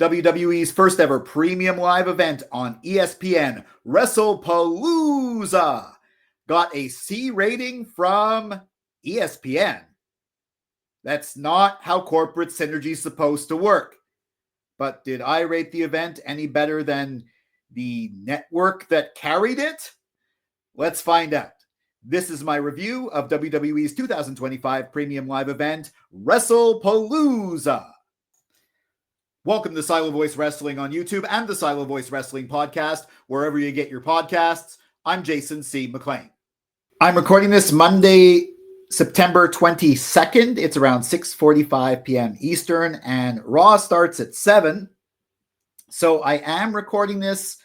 WWE's first ever premium live event on ESPN, Wrestlepalooza, got a C rating from ESPN. That's not how corporate synergy is supposed to work. But did I rate the event any better than the network that carried it? Let's find out. This is my review of WWE's 2025 premium live event, Wrestlepalooza. Welcome to Silo Voice Wrestling on YouTube and the Silo Voice Wrestling podcast, wherever you get your podcasts. I'm Jason C. McLean. I'm recording this Monday, September 22nd. It's around 6:45 p.m. Eastern, and Raw starts at 7. So I am recording this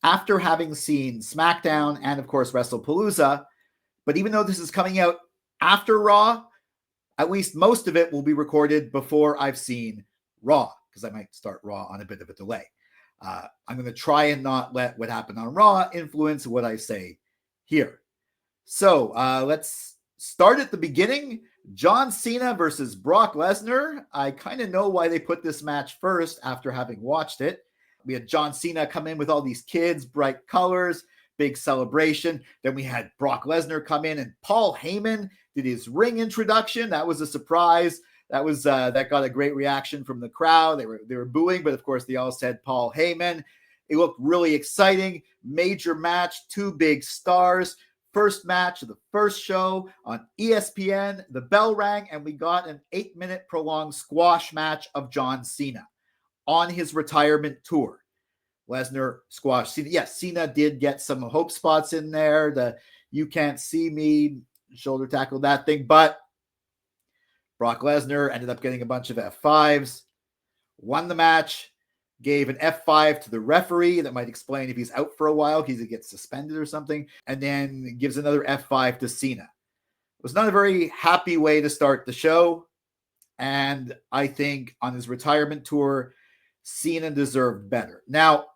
after having seen SmackDown and, of course, Wrestlepalooza. But even though this is coming out after Raw, at least most of it will be recorded before I've seen Raw, because I might start Raw on a bit of a delay. I'm going to try and not let what happened on Raw influence what I say here. So let's start at the beginning. John Cena versus Brock Lesnar. I kind of know why they put this match first after having watched it. We had John Cena come in with all these kids, bright colors, big celebration. Then we had Brock Lesnar come in, and Paul Heyman did his ring introduction. That was a surprise. That got a great reaction from the crowd. They were booing, but of course they all said Paul Heyman. It looked really exciting. Major match, two big stars. First match of the first show on ESPN. The bell rang, and we got an 8-minute prolonged squash match of John Cena on his retirement tour. Lesnar squashed Cena. Yes, Cena did get some hope spots in there. The "you can't see me" shoulder tackle, that thing, but Brock Lesnar ended up getting a bunch of F5s, won the match, gave an F5 to the referee. That might explain if he's out for a while, because he gets suspended or something, and then gives another F5 to Cena. It was not a very happy way to start the show, and I think on his retirement tour, Cena deserved better. Now,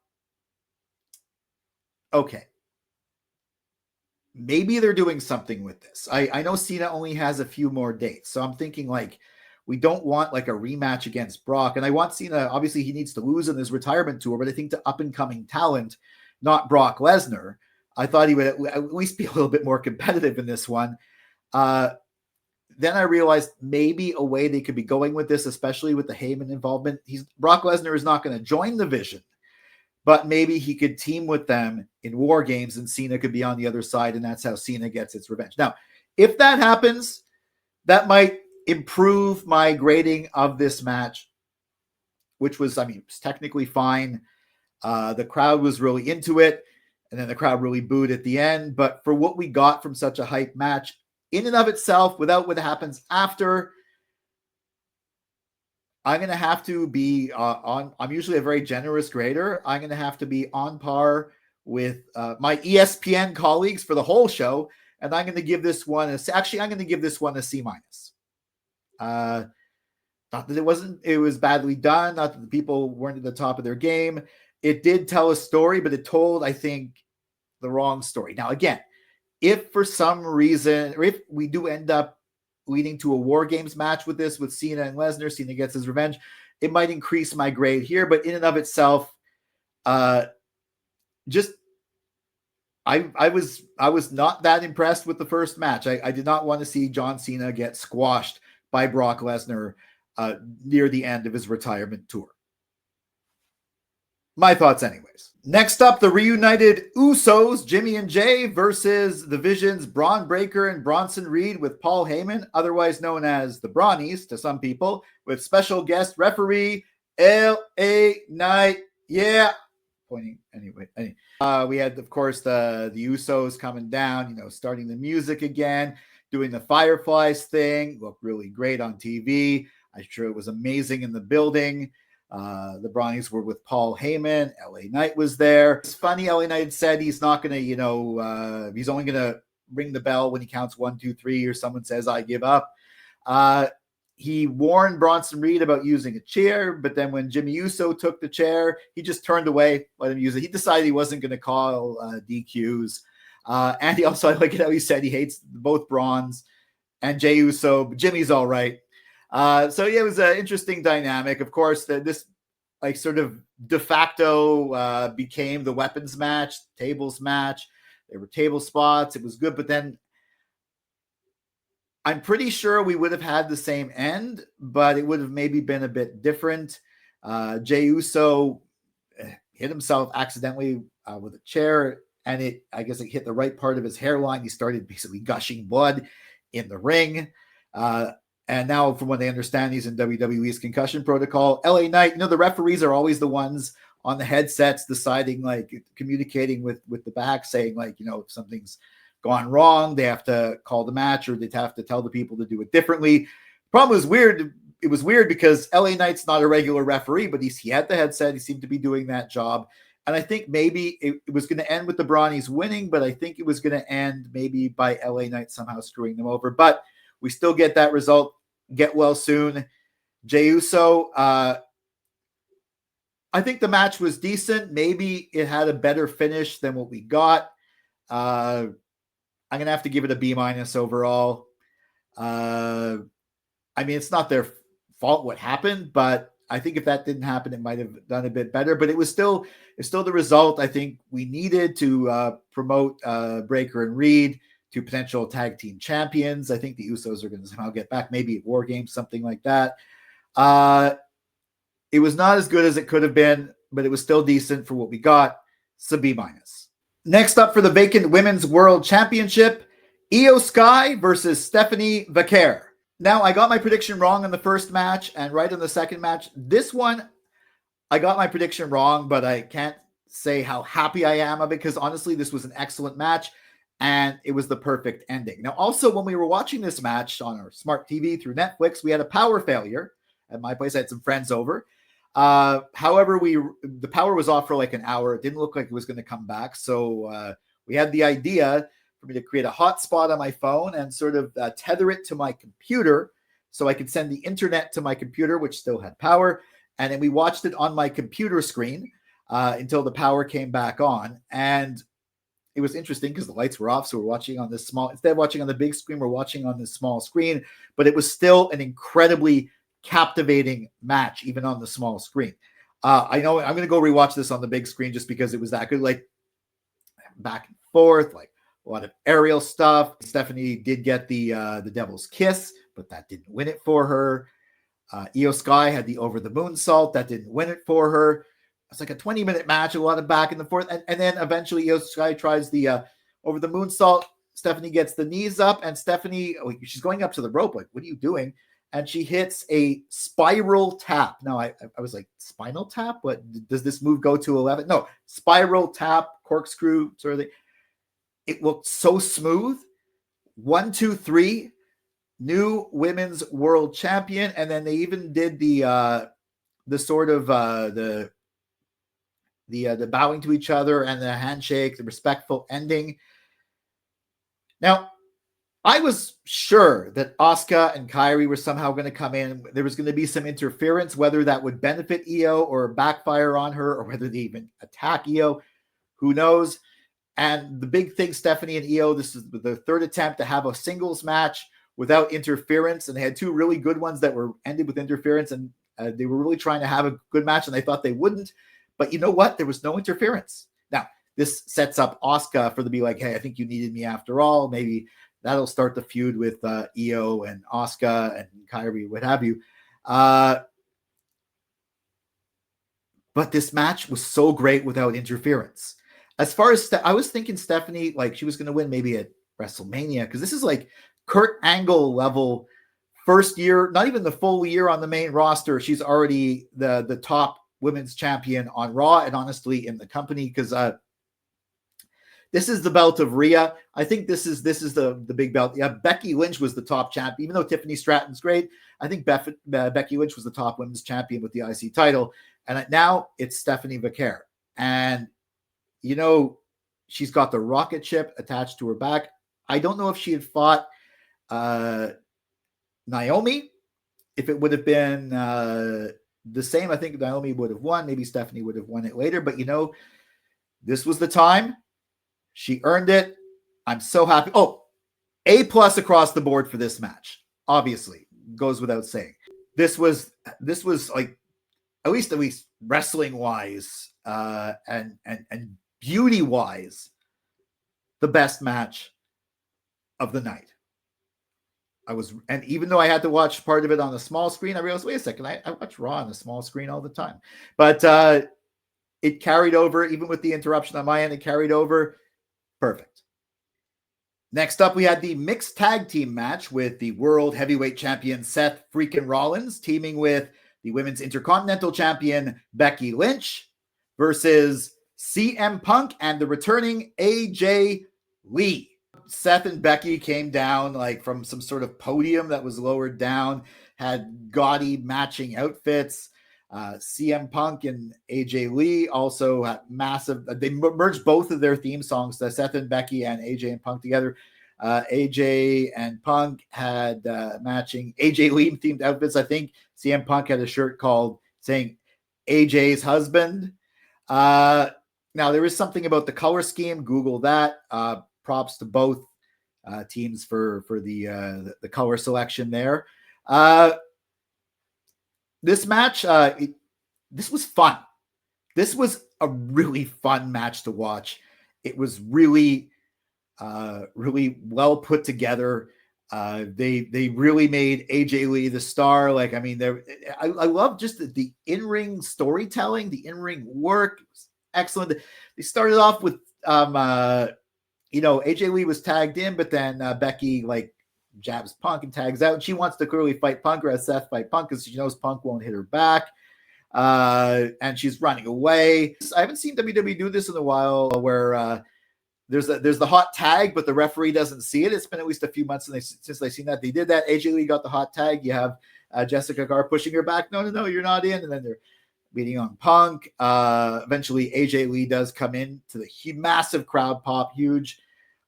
okay, maybe they're doing something with this. I know Cena only has a few more dates, so I'm thinking like we don't want like a rematch against Brock, and I want Cena, obviously he needs to lose in his retirement tour, but I think to up-and-coming talent, not Brock Lesnar, I thought he would at least be a little bit more competitive in this one. Then I realized maybe a way they could be going with this, especially with the Heyman involvement. Brock Lesnar is not going to join the Vision, but maybe he could team with them in War Games, and Cena could be on the other side, and that's how Cena gets its revenge. Now, if that happens, that might improve my grading of this match, which was, it was technically fine. The crowd was really into it, and then the crowd really booed at the end. But for what we got from such a hype match, in and of itself, without what happens after, I'm going to have to be I'm usually a very generous grader. I'm going to have to be on par with my ESPN colleagues for the whole show. And I'm going to give this one I'm going to give this one a C-. Not that it was badly done. Not that the people weren't at the top of their game. It did tell a story, but it told, I think, the wrong story. Now, again, if for some reason, or if we do end up leading to a War Games match with this, with Cena and Lesnar, Cena gets his revenge, it might increase my grade here. But in and of itself, I was not that impressed with the first match. I did not want to see John Cena get squashed by Brock Lesnar near the end of his retirement tour. My thoughts anyways. Next up, the reunited Usos, Jimmy and Jay, versus the Vision's Bron Breakker and Bronson Reed with Paul Heyman, otherwise known as the Bronnies to some people, with special guest referee L.A. Knight. Yeah. Pointing anyway. We had, of course, the Usos coming down, starting the music again, doing the Fireflies thing. Looked really great on TV. I'm sure it was amazing in the building. The Bronnies were with Paul Heyman. L.A. Knight was there. It's funny, L.A. Knight said he's not going to, he's only going to ring the bell when he counts 1, 2, 3, or someone says, "I give up." He warned Bronson Reed about using a chair, but then when Jimmy Uso took the chair, he just turned away, let him use it. He decided he wasn't going to call DQs. And he also, I like it how he said he hates both Brons and Jey Uso, but Jimmy's all right. So yeah, it was an interesting dynamic. Of course, this like sort of de facto became the weapons match, tables match. There were table spots. It was good, but then I'm pretty sure we would have had the same end, but it would have maybe been a bit different. Jey Uso hit himself accidentally with a chair, and I guess it hit the right part of his hairline. He started basically gushing blood in the ring. And now, from what they understand, he's in WWE's concussion protocol. LA Knight, the referees are always the ones on the headsets deciding, like, communicating with the back, saying, like, if something's gone wrong, they have to call the match, or they'd have to tell the people to do it differently. The problem was weird. It was weird because LA Knight's not a regular referee, but he had the headset. He seemed to be doing that job. And I think maybe it was going to end with the Brawnies winning, but I think it was going to end maybe by LA Knight somehow screwing them over. But we still get that result. Get well soon. Jey Uso, I think the match was decent. Maybe it had a better finish than what we got. I'm going to have to give it a B- overall. I mean, it's not their fault what happened, but I think if that didn't happen, it might have done a bit better. But it's still the result I think we needed to promote Breaker and Reed to potential tag team champions. I think the Usos are going to somehow get back, maybe at War Games, something like that. It was not as good as it could have been, but it was still decent for what we got. So B-. Next up for the vacant Women's World Championship, Io Sky versus Stephanie Vaquer. Now, I got my prediction wrong in the first match and right in the second match. This one, I got my prediction wrong, but I can't say how happy I am because honestly, this was an excellent match and it was the perfect ending. Now, also, when we were watching this match on our smart TV through Netflix, we had a power failure at my place. I had some friends over. However, the power was off for like an hour. It didn't look like it was going to come back. So we had the idea for me to create a hotspot on my phone and sort of tether it to my computer so I could send the internet to my computer, which still had power. And then we watched it on my computer screen until the power came back on. And it was interesting because the lights were off. So we're watching on this instead of watching on the big screen, we're watching on this small screen. But it was still an incredibly captivating match, even on the small screen. I know I'm going to go rewatch this on the big screen just because it was that good. Like back and forth, like a lot of aerial stuff. Stephanie did get the Devil's Kiss, but that didn't win it for her. Io Sky had the over the moonsault. That didn't win it for her. It's like a 20-minute match, a lot of back and the forth. And then eventually Io Sky tries the over the moonsault. Stephanie gets the knees up, and Stephanie, she's going up to the rope. Like, what are you doing? And she hits a spiral tap. Now, I was like, spinal tap? What does this move go to 11? No, spiral tap, corkscrew sort of thing. It looked so smooth. 1, 2, 3, new women's world champion. And then they even did the sort of the bowing to each other and the handshake, the respectful ending. Now, I was sure that Asuka and Kairi were somehow going to come in. There was going to be some interference, whether that would benefit Io or backfire on her, or whether they even attack Io. Who knows? And the big thing, Stephanie and Io, this is the third attempt to have a singles match without interference. And they had two really good ones that were ended with interference. And they were really trying to have a good match, and they thought they wouldn't. But you know what? There was no interference. Now, this sets up Asuka for the be like, hey, I think you needed me after all. Maybe that'll start the feud with Io and Asuka and Kairi, what have you. But this match was so great without interference. As far as I was thinking Stephanie, like she was going to win maybe at WrestleMania, because this is like Kurt Angle level first year, not even the full year on the main roster. She's already the top women's champion on Raw and honestly in the company, because this is the belt of Rhea. I think this is the big belt. Yeah, Becky Lynch was the top champ, even though Tiffany Stratton's great. I think Becky Lynch was the top women's champion with the IC title, and now it's Stephanie Vaquer. And she's got the rocket ship attached to her back. I don't know if she had fought Naomi, if it would have been the same. I think Naomi would have won. Maybe Stephanie would have won it later. But this was the time. She earned it. I'm so happy. Oh, A+ across the board for this match. Obviously, goes without saying. This was like at least wrestling wise and beauty wise, the best match of the night. And even though I had to watch part of it on the small screen, I realized, wait a second, I watch Raw on the small screen all the time. But it carried over, even with the interruption on my end, it carried over. Perfect. Next up, we had the mixed tag team match with the World Heavyweight Champion Seth freaking Rollins teaming with the Women's Intercontinental Champion Becky Lynch versus CM Punk and the returning AJ Lee. Seth and Becky came down like from some sort of podium that was lowered down, had gaudy matching outfits. CM Punk and AJ Lee also had massive, they merged both of their theme songs, Seth and Becky and AJ and Punk together. AJ and Punk had matching AJ Lee themed outfits. I think CM Punk had a shirt called saying AJ's husband. Now there is something about the color scheme. Google that. Props to both teams for the color selection there. This match, this was fun. This was a really fun match to watch. It was really, really well put together. They really made AJ Lee the star. Like, I mean, I love just the in-ring storytelling, the in-ring work. It was excellent. They started off with, AJ Lee was tagged in, but then Becky jabs Punk and tags out. And she wants to clearly fight Punk or have Seth fight Punk because she knows Punk won't hit her back. And she's running away. I haven't seen WWE do this in a while where there's the hot tag, but the referee doesn't see it. It's been at least a few months since they've seen that. They did that. AJ Lee got the hot tag. You have Jessica Garr pushing her back. No, you're not in. And then they're beating on Punk. Eventually, AJ Lee does come in to the massive crowd pop, huge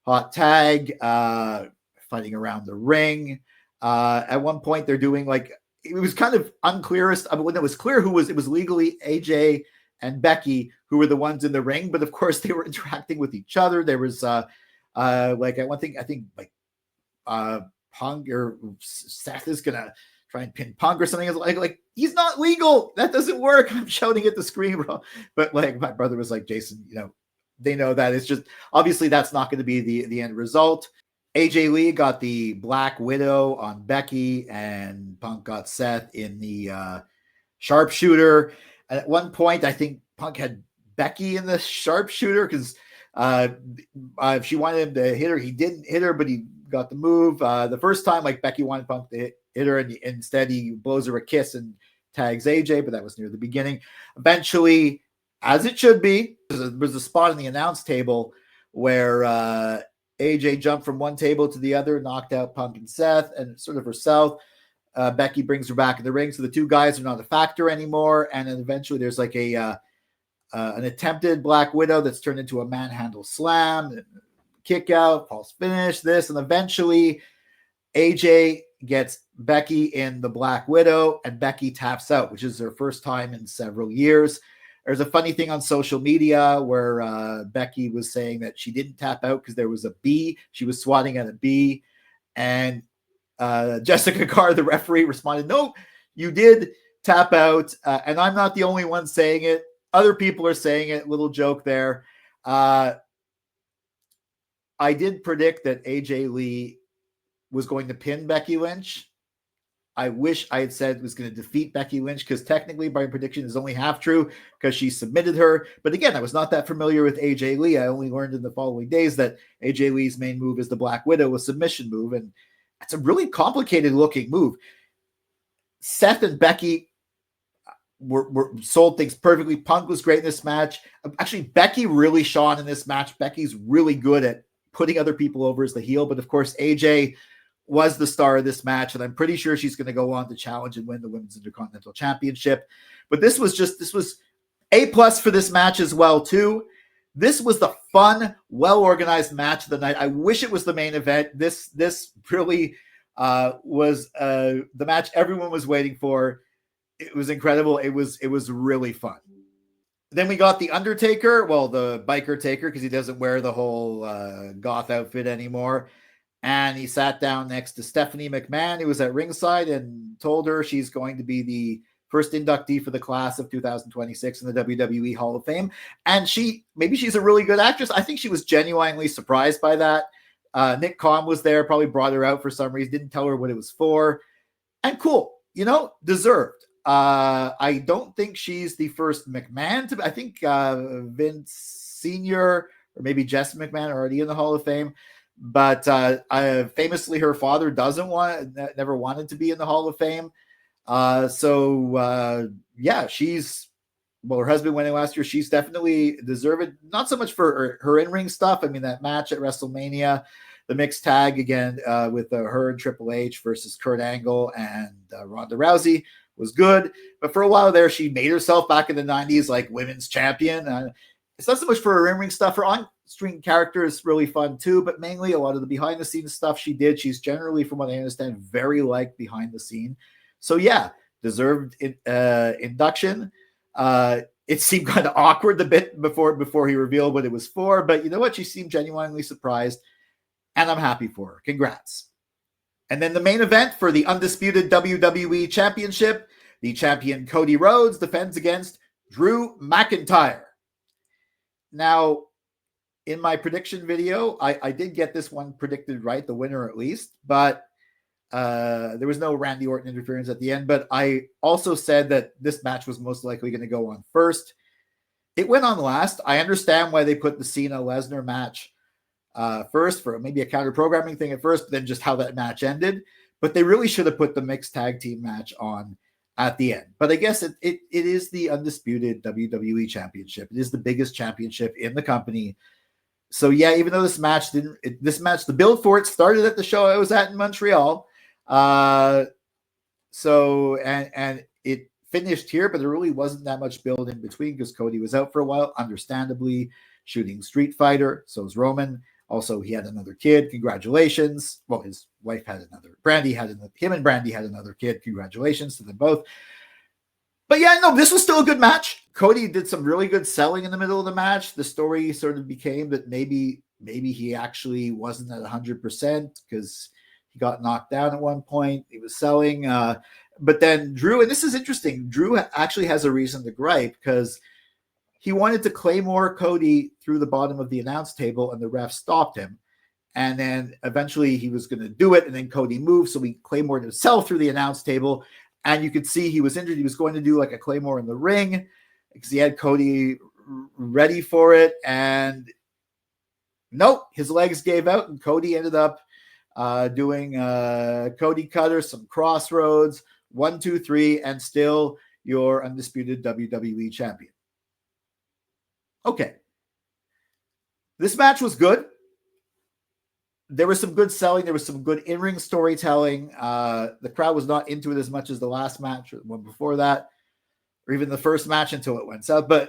hot tag, fighting around the ring. At one point, they're doing it was kind of unclear. When it was clear it was legally AJ and Becky who were the ones in the ring, but of course they were interacting with each other. There was at one thing, I think Punk or Seth is gonna try and pin Punk or something. Like he's not legal. That doesn't work. I'm shouting at the screen, bro. But my brother was like, Jason, they know that it's just obviously that's not going to be the end result. AJ Lee got the Black Widow on Becky, and Punk got Seth in the sharpshooter. And at one point, I think Punk had Becky in the sharpshooter because if she wanted him to hit her, he didn't hit her, but he got the move. The first time, Becky wanted Punk to hit her, and instead he blows her a kiss and tags AJ, but that was near the beginning. Eventually, as it should be, there was a spot on the announce table where AJ jumped from one table to the other, knocked out Punk and Seth, and sort of herself. Becky brings her back in the ring, so the two guys are not a factor anymore. And then eventually there's an attempted Black Widow that's turned into a manhandle slam, kick out, false finish, this, and eventually AJ gets Becky in the Black Widow, and Becky taps out, which is her first time in several years. There's a funny thing on social media where Becky was saying that she didn't tap out because there was a bee. She was swatting at a bee. And Jessica Garr, the referee, responded, no, you did tap out. And I'm not the only one saying it. Other people are saying it. Little joke there. I did predict that AJ Lee was going to pin Becky Lynch. I wish I had said was going to defeat Becky Lynch because technically my prediction is only half true because she submitted her. But again, I was not that familiar with AJ Lee. I only learned in the following days that AJ Lee's main move is the Black Widow, a submission move. And it's a really complicated looking move. Seth and Becky were sold things perfectly. Punk was great in this match. Actually, Becky really shone in this match. Becky's really good at putting other people over as the heel. But of course, AJ was the star of this match, and I'm pretty sure she's going to go on to challenge and win the Women's Intercontinental Championship. But this was A+ for this match as well, too. This was the fun, well-organized match of the night. I wish it was the main event. This really was the match everyone was waiting for. It was incredible. It was really fun. Then we got the Undertaker, the biker taker, because he doesn't wear the whole goth outfit anymore. And he sat down next to Stephanie McMahon, who was at ringside, and told her she's going to be the first inductee for the class of 2026 in the WWE Hall of Fame. And maybe she's a really good actress. I think she was genuinely surprised by that. Nick Khan was there, probably brought her out for some reason, didn't tell her what it was for. And cool, deserved. I don't think she's the first McMahon I think Vince Sr. or maybe Jess McMahon are already in the Hall of Fame. But famously, her father never wanted to be in the Hall of Fame. Her husband went in last year. She's definitely deserved. Not so much for her in-ring stuff. I mean, that match at WrestleMania, the mixed tag again with her and Triple H versus Kurt Angle and Ronda Rousey was good. But for a while there, she made herself back in the 90s like women's champion. It's not so much for her in-ring stuff. Her on-screen character is really fun too, but mainly a lot of the behind-the-scenes stuff she did. She's generally, from what I understand, very liked behind the scene. So yeah, deserved induction. It seemed kind of awkward a bit before he revealed what it was for, but you know what? She seemed genuinely surprised, and I'm happy for her. Congrats. And then the main event for the undisputed WWE Championship, the champion Cody Rhodes defends against Drew McIntyre. Now, in my prediction video, I did get this one predicted right, the winner at least, but there was no Randy Orton interference at the end. But I also said that this match was most likely going to go on first. It went on last. I understand why they put the Cena-Lesnar match first, for maybe a counter-programming thing at first, but then just how that match ended. But they really should have put the mixed tag team match on at the end. But I guess it is the undisputed WWE Championship. It is the biggest championship in the company. So yeah, even though the build for it started at the show I was at in Montreal. And it finished here, but there really wasn't that much build in between because Cody was out for a while, understandably shooting Street Fighter. So was Roman. Also, he had another kid. Congratulations. Well, his wife had another. Him and Brandy had another kid. Congratulations to them both. But yeah, no, this was still a good match. Cody did some really good selling in the middle of the match. The story sort of became that maybe he actually wasn't at 100% because he got knocked down at one point. He was selling. But then Drew, and this is interesting, Drew actually has a reason to gripe because he wanted to Claymore Cody through the bottom of the announce table, and the ref stopped him. And then eventually he was going to do it, and then Cody moved, so he Claymored himself through the announce table. And you could see he was injured. He was going to do like a Claymore in the ring because he had Cody ready for it. And nope, his legs gave out, and Cody ended up doing Cody Cutter, some crossroads, 1, 2, 3, and still your undisputed WWE champion. Okay. This match was good. There was some good selling. There was some good in-ring storytelling. The crowd was not into it as much as the last match or the one before that, or even the first match until it went south, or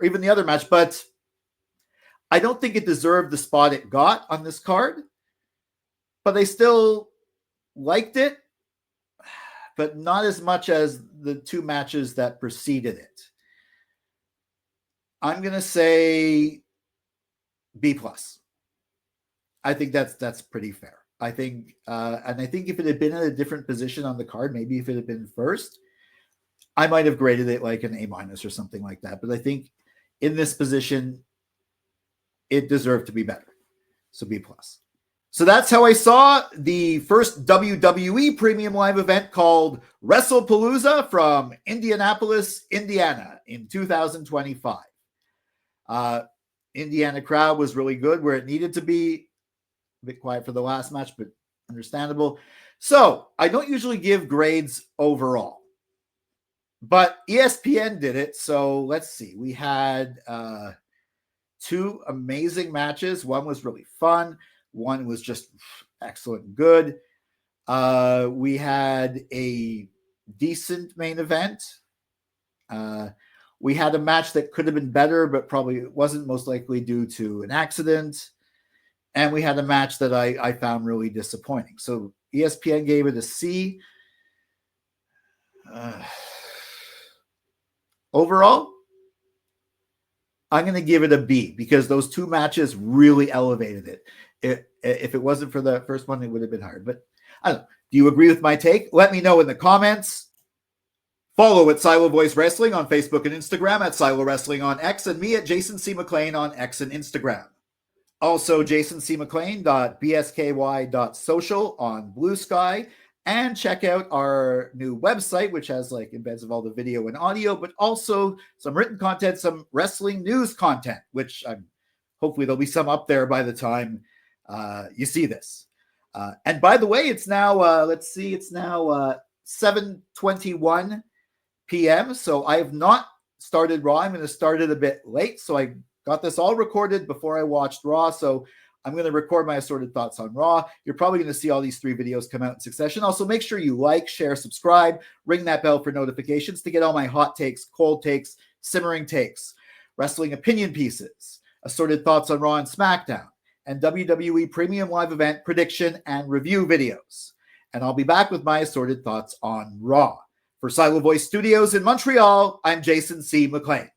even the other match. But I don't think it deserved the spot it got on this card. But I still liked it, but not as much as the two matches that preceded it. I'm going to say B+. I think that's pretty fair. I think, and I think if it had been in a different position on the card, maybe if it had been first, I might have graded it like an A- or something like that. But I think in this position, it deserved to be better. So B+. So that's how I saw the first WWE premium live event called Wrestlepalooza from Indianapolis, Indiana in 2025. Indiana crowd was really good where it needed to be. A bit quiet for the last match, but understandable. So I don't usually give grades overall, but ESPN did it. So let's see. We had two amazing matches. One was really fun. One was just excellent good. We had a decent main event. We had a match that could have been better, but probably wasn't, most likely due to an accident. And we had a match that I found really disappointing. So ESPN gave it a C. Overall, I'm going to give it a B because those two matches really elevated it. If it wasn't for the first one, it would have been hard. But I don't know. Do you agree with my take? Let me know in the comments. Follow at Silo Voice Wrestling on Facebook and Instagram, at Silo Wrestling on X, and me at Jason C. McLean on X and Instagram. Also, jasoncmclean.bsky.social on Bluesky, and check out our new website, which has like embeds of all the video and audio, but also some written content, some wrestling news content, which hopefully there'll be some up there by the time you see this. And by the way, it's now, let's see, it's now 7:21 p.m. So I have not started Raw. I'm going to start it a bit late. So I got this all recorded before I watched Raw. So I'm going to record my assorted thoughts on Raw. You're probably going to see all these 3 videos come out in succession. Also, make sure you like, share, subscribe, ring that bell for notifications to get all my hot takes, cold takes, simmering takes, wrestling opinion pieces, assorted thoughts on Raw and SmackDown, and WWE Premium Live Event prediction and review videos. And I'll be back with my assorted thoughts on Raw. For Silo Voice Studios in Montreal, I'm Jason C. McLean.